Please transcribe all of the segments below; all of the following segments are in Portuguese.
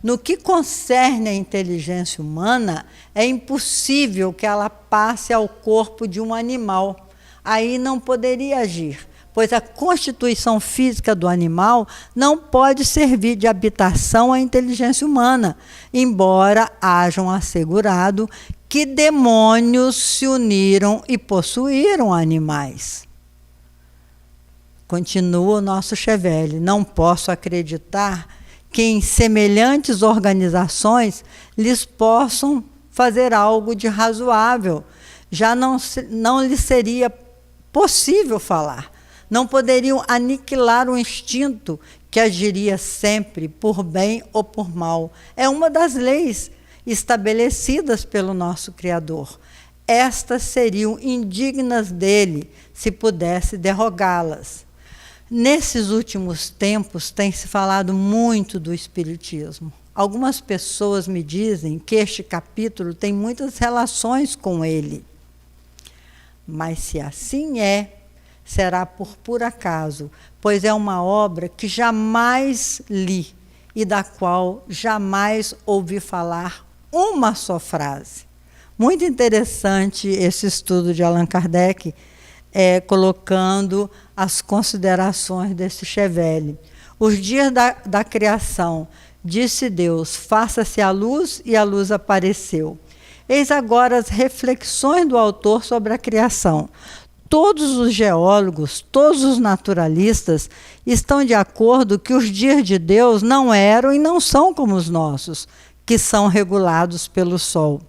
No que concerne à inteligência humana, é impossível que ela passe ao corpo de um animal. Aí não poderia agir, pois a constituição física do animal não pode servir de habitação à inteligência humana, embora hajam assegurado que demônios se uniram e possuíram animais. Continua o nosso Chevelle: não posso acreditar que em semelhantes organizações lhes possam fazer algo de razoável. Já não lhes seria possível falar. Não poderiam aniquilar o instinto que agiria sempre por bem ou por mal. É uma das leis estabelecidas pelo nosso Criador. Estas seriam indignas dele se pudesse derrogá-las. Nesses últimos tempos tem se falado muito do Espiritismo. Algumas pessoas me dizem que este capítulo tem muitas relações com ele. Mas se assim é, será por acaso, pois é uma obra que jamais li e da qual jamais ouvi falar uma só frase. Muito interessante esse estudo de Allan Kardec, colocando as considerações desse Chevelle. Os dias da criação, disse Deus, faça-se a luz, e a luz apareceu. Eis agora as reflexões do autor sobre a criação. Todos os geólogos, todos os naturalistas estão de acordo que os dias de Deus não eram e não são como os nossos, que são regulados pelo Sol.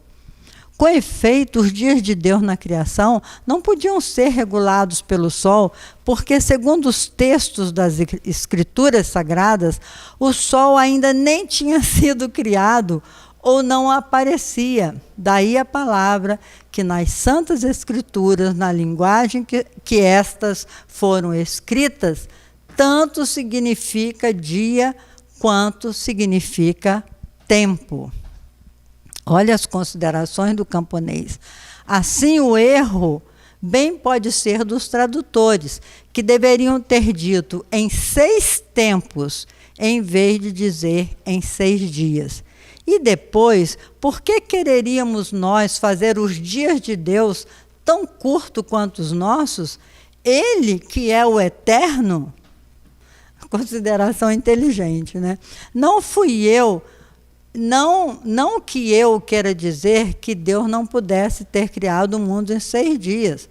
Com efeito, os dias de Deus na criação não podiam ser regulados pelo Sol, porque, segundo os textos das Escrituras Sagradas, o Sol ainda nem tinha sido criado ou não aparecia. Daí a palavra que nas Santas Escrituras, na linguagem que estas foram escritas, tanto significa dia quanto significa tempo. Olha as considerações do camponês. Assim, o erro bem pode ser dos tradutores, que deveriam ter dito em 6 tempos, em vez de dizer em 6 dias. E depois, por que quereríamos nós fazer os dias de Deus tão curto quanto os nossos? Ele, que é o eterno, consideração inteligente, né? Não fui eu. Não que eu queira dizer que Deus não pudesse ter criado o mundo em 6 dias,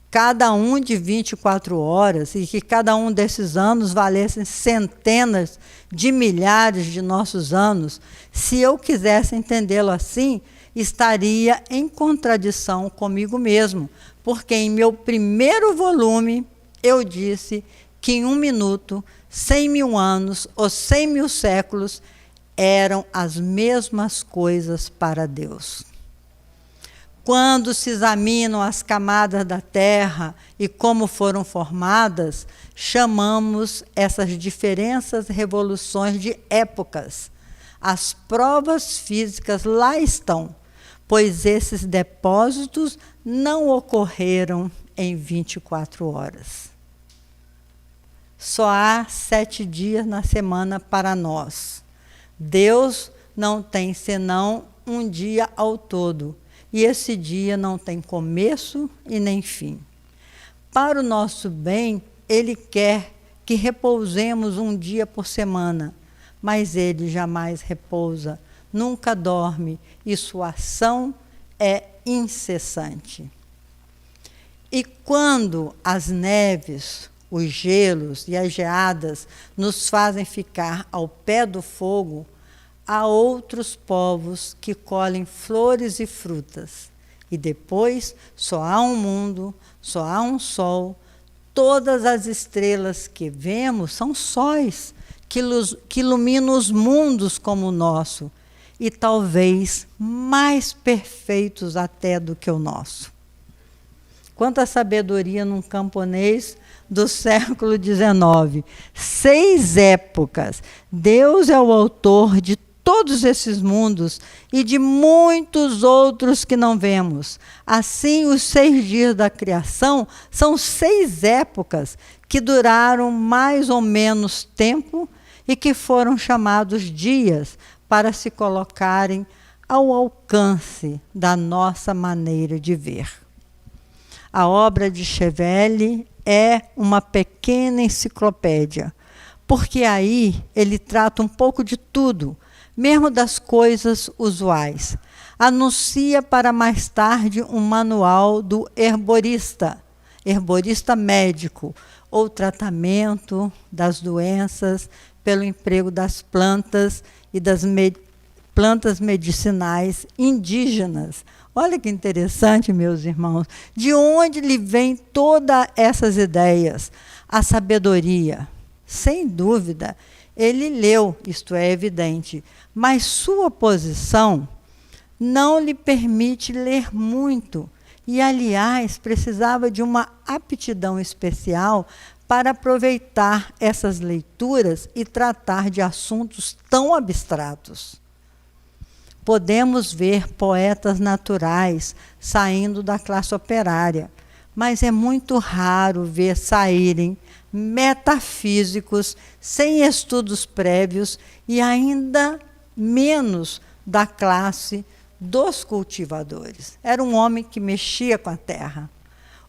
cada um de 24 horas, e que cada um desses anos valessem centenas de milhares de nossos anos. Se eu quisesse entendê-lo assim, estaria em contradição comigo mesmo, porque em meu primeiro volume eu disse que em 1 minuto, 100 mil anos ou 100 mil séculos eram as mesmas coisas para Deus. Quando se examinam as camadas da Terra e como foram formadas, chamamos essas diferenças revoluções de épocas. As provas físicas lá estão, pois esses depósitos não ocorreram em 24 horas. Só há 7 dias na semana para nós. Deus não tem senão um dia ao todo, e esse dia não tem começo e nem fim. Para o nosso bem, Ele quer que repousemos um dia por semana, mas Ele jamais repousa, nunca dorme, e sua ação é incessante. E quando as neves, os gelos e as geadas nos fazem ficar ao pé do fogo, há outros povos que colhem flores e frutas. E depois só há um mundo, só há um sol. Todas as estrelas que vemos são sóis que iluminam os mundos como o nosso, e talvez mais perfeitos até do que o nosso. Quanta sabedoria num camponês do século XIX. 6 épocas. Deus é o autor de todos esses mundos e de muitos outros que não vemos. Assim, os 6 dias da criação são 6 épocas que duraram mais ou menos tempo e que foram chamados dias para se colocarem ao alcance da nossa maneira de ver. A obra de Chevelle é uma pequena enciclopédia, porque aí ele trata um pouco de tudo, mesmo das coisas usuais. Anuncia para mais tarde um manual do herborista médico, ou tratamento das doenças pelo emprego das plantas e das plantas medicinais indígenas. Olha que interessante, meus irmãos. De onde lhe vêm todas essas ideias? A sabedoria. Sem dúvida, ele leu, isto é evidente, mas sua posição não lhe permite ler muito. E, aliás, precisava de uma aptidão especial para aproveitar essas leituras e tratar de assuntos tão abstratos. Podemos ver poetas naturais saindo da classe operária, mas é muito raro ver saírem metafísicos sem estudos prévios e ainda menos da classe dos cultivadores. Era um homem que mexia com a terra.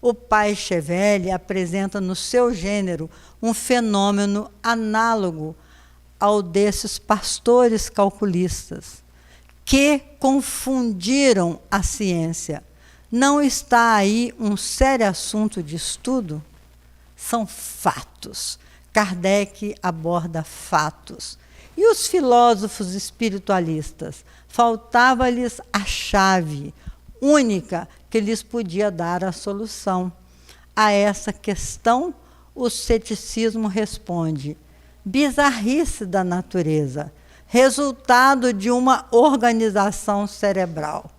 O pai Chevelle apresenta no seu gênero um fenômeno análogo ao desses pastores calculistas, que confundiram a ciência. Não está aí um sério assunto de estudo? São fatos. Kardec aborda fatos. E os filósofos espiritualistas? Faltava-lhes a chave única que lhes podia dar a solução. A essa questão, o ceticismo responde: bizarrice da natureza, resultado de uma organização cerebral.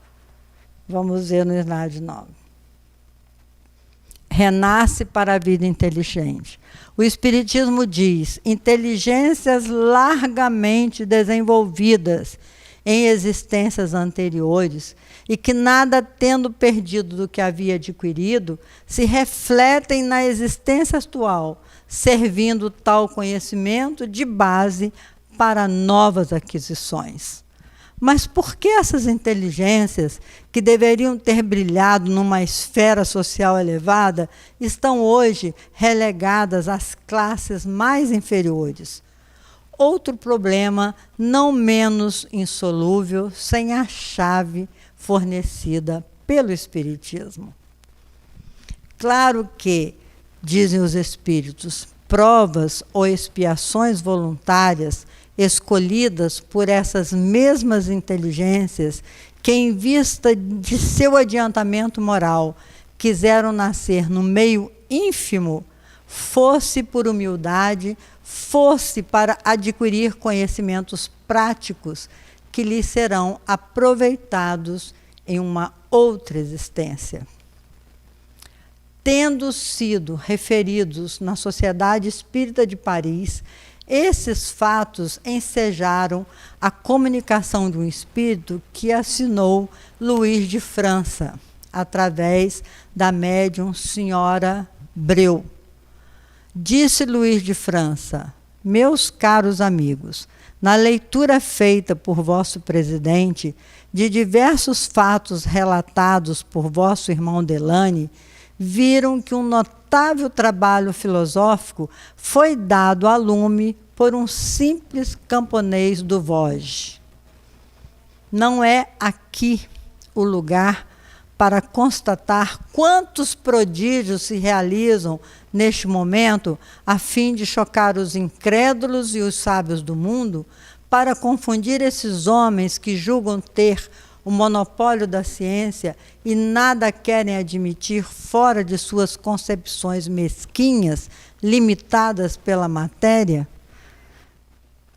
Vamos ver no slide 9. Renasce para a vida inteligente. O Espiritismo diz: inteligências largamente desenvolvidas em existências anteriores e que, nada tendo perdido do que havia adquirido, se refletem na existência atual, servindo tal conhecimento de base para novas aquisições. Mas por que essas inteligências, que deveriam ter brilhado numa esfera social elevada, estão hoje relegadas às classes mais inferiores? Outro problema não menos insolúvel, sem a chave fornecida pelo Espiritismo. Claro que, dizem os Espíritos, provas ou expiações voluntárias escolhidas por essas mesmas inteligências que, em vista de seu adiantamento moral, quiseram nascer no meio ínfimo, fosse por humildade, fosse para adquirir conhecimentos práticos que lhes serão aproveitados em uma outra existência. Tendo sido referidos na Sociedade Espírita de Paris, esses fatos ensejaram a comunicação de um espírito que assinou Luís de França, através da médium senhora Breu. Disse Luís de França: meus caros amigos, na leitura feita por vosso presidente de diversos fatos relatados por vosso irmão Delane, viram que um notável trabalho filosófico foi dado a lume por um simples camponês do Vosges. Não é aqui o lugar para constatar quantos prodígios se realizam neste momento, a fim de chocar os incrédulos e os sábios do mundo, para confundir esses homens que julgam ter o monopólio da ciência e nada querem admitir fora de suas concepções mesquinhas, limitadas pela matéria?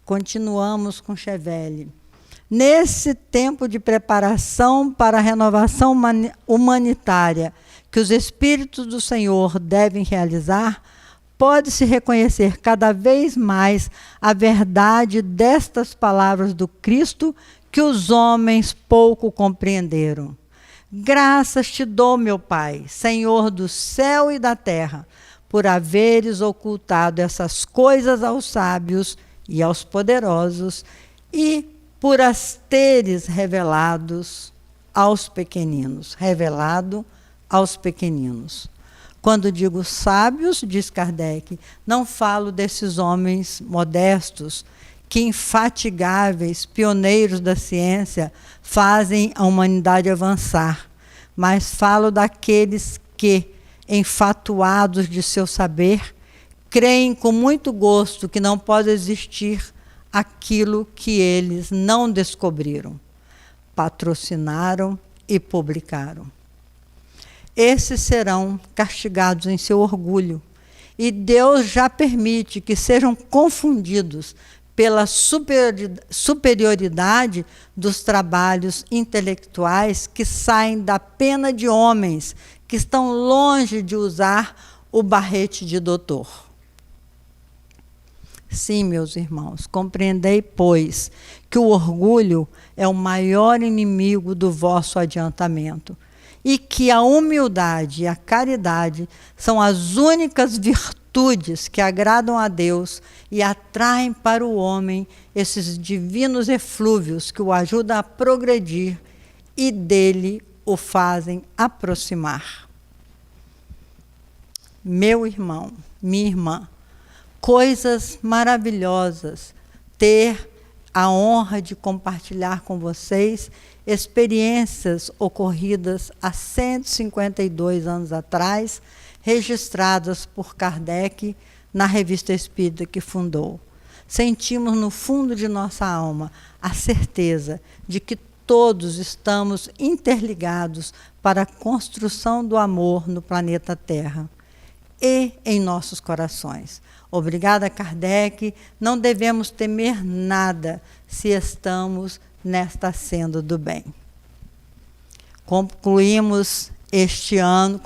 Continuamos com Chevelle. Nesse tempo de preparação para a renovação humanitária que os Espíritos do Senhor devem realizar, pode-se reconhecer cada vez mais a verdade destas palavras do Cristo que os homens pouco compreenderam. Graças te dou, meu Pai, Senhor do céu e da terra, por haveres ocultado essas coisas aos sábios e aos poderosos, e por as teres revelados aos pequeninos. Revelado aos pequeninos. Quando digo sábios, diz Kardec, não falo desses homens modestos que, infatigáveis, pioneiros da ciência, fazem a humanidade avançar, mas falo daqueles que, enfatuados de seu saber, creem com muito gosto que não pode existir aquilo que eles não descobriram, patrocinaram e publicaram. Esses serão castigados em seu orgulho, e Deus já permite que sejam confundidos pela superioridade dos trabalhos intelectuais que saem da pena de homens que estão longe de usar o barrete de doutor. Sim, meus irmãos, compreendei, pois, que o orgulho é o maior inimigo do vosso adiantamento, e que a humildade e a caridade são as únicas virtudes que agradam a Deus e atraem para o homem esses divinos eflúvios que o ajudam a progredir e dele o fazem aproximar. Meu irmão, minha irmã, coisas maravilhosas ter a honra de compartilhar com vocês experiências ocorridas há 152 anos atrás, registradas por Kardec na Revista Espírita que fundou. Sentimos no fundo de nossa alma a certeza de que todos estamos interligados para a construção do amor no planeta Terra e em nossos corações. Obrigada, Kardec. Não devemos temer nada se estamos nesta senda do bem. Concluímos este ano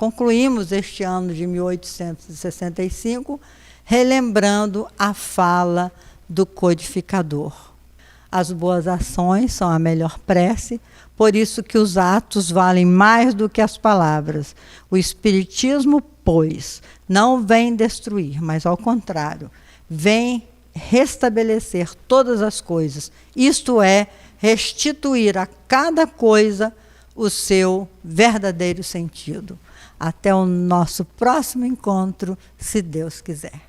de 1865, relembrando a fala do codificador. As boas ações são a melhor prece, por isso que os atos valem mais do que as palavras. O Espiritismo, pois, não vem destruir, mas ao contrário, vem restabelecer todas as coisas, isto é, restituir a cada coisa o seu verdadeiro sentido. Até o nosso próximo encontro, se Deus quiser.